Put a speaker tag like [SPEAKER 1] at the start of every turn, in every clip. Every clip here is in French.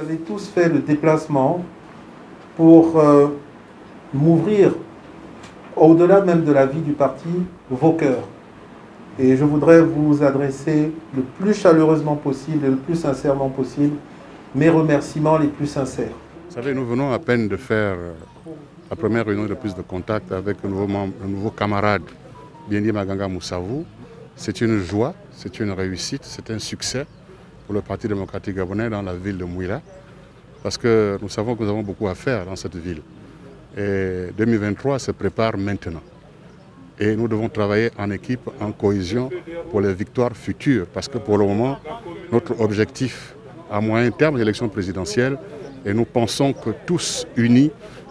[SPEAKER 1] avez tous fait le déplacement pour m'ouvrir, au-delà même de la vie du parti, vos cœurs. Et je voudrais vous adresser le plus chaleureusement possible et le plus sincèrement possible mes remerciements les plus sincères.
[SPEAKER 2] Vous savez, nous venons à peine de faire la première réunion de prise de contact avec le nouveau camarade Biendi Maganga Moussavou. C'est une joie, c'est une réussite, c'est un succès pour le Parti démocratique gabonais dans la ville de Mouila, parce que nous savons que nous avons beaucoup à faire dans cette ville. Et 2023 se prépare maintenant. Et nous devons travailler en équipe, en cohésion pour les victoires futures, parce que pour le moment, notre objectif à moyen terme, l'élection présidentielle, et nous pensons que tous unis,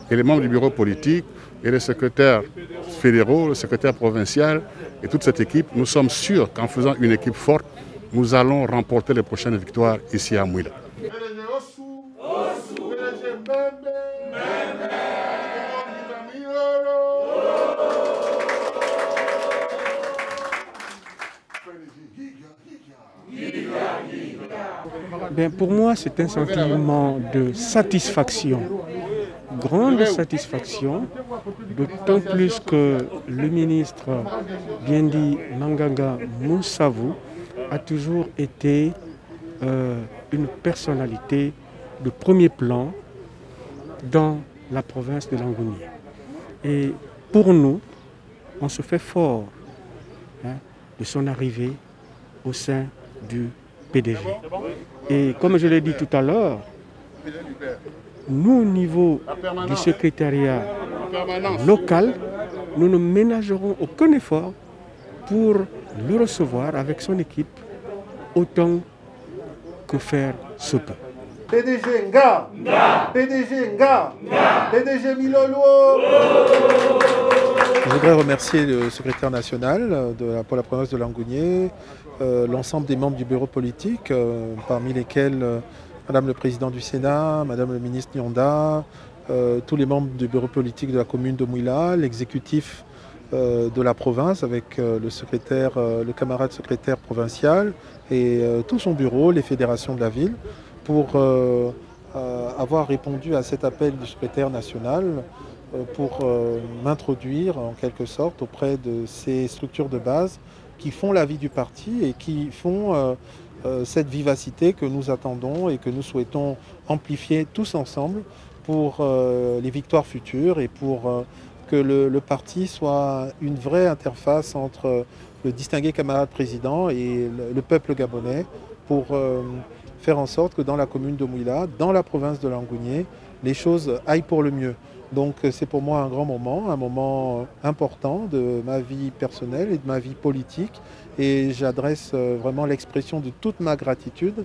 [SPEAKER 2] et les membres du bureau politique, et les secrétaires fédéraux, le secrétaire provincial, et toute cette équipe, nous sommes sûrs qu'en faisant une équipe forte, nous allons remporter les prochaines victoires ici à Mouila.
[SPEAKER 3] Bien, pour moi, c'est un sentiment de satisfaction, grande satisfaction, d'autant plus que le ministre Biendi Maganga Moussavou a toujours été une personnalité de premier plan dans la province de Langounié. Et pour nous, on se fait fort de son arrivée au sein du PDG. Et comme je l'ai dit tout à l'heure, nous, au niveau du secrétariat local, nous ne ménagerons aucun effort pour le recevoir avec son équipe autant que faire se peut.
[SPEAKER 1] PDG Nga, PDG Nga, PDG Milolo. Je voudrais remercier le secrétaire national pour la province de Langounié, l'ensemble des membres du bureau politique, parmi lesquels Madame le Président du Sénat, Madame le ministre Nyonda, tous les membres du bureau politique de la commune de Mouila, l'exécutif de la province avec le camarade secrétaire provincial et tout son bureau, les fédérations de la ville, pour avoir répondu à cet appel du secrétaire national pour m'introduire en quelque sorte auprès de ces structures de base qui font la vie du parti et qui font cette vivacité que nous attendons et que nous souhaitons amplifier tous ensemble pour les victoires futures et pour que le parti soit une vraie interface entre le distingué camarade président et le peuple gabonais pour faire en sorte que dans la commune de Mouila, dans la province de Langounié, les choses aillent pour le mieux. Donc c'est pour moi un grand moment, un moment important de ma vie personnelle et de ma vie politique. Et j'adresse vraiment l'expression de toute ma gratitude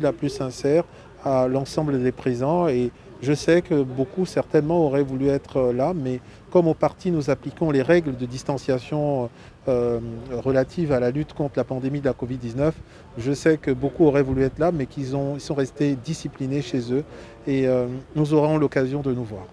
[SPEAKER 1] la plus sincère à l'ensemble des présents. Et je sais que beaucoup certainement auraient voulu être là, mais comme au parti nous appliquons les règles de distanciation relatives à la lutte contre la pandémie de la Covid-19, je sais que beaucoup auraient voulu être là, mais ils sont restés disciplinés chez eux et nous aurons l'occasion de nous voir.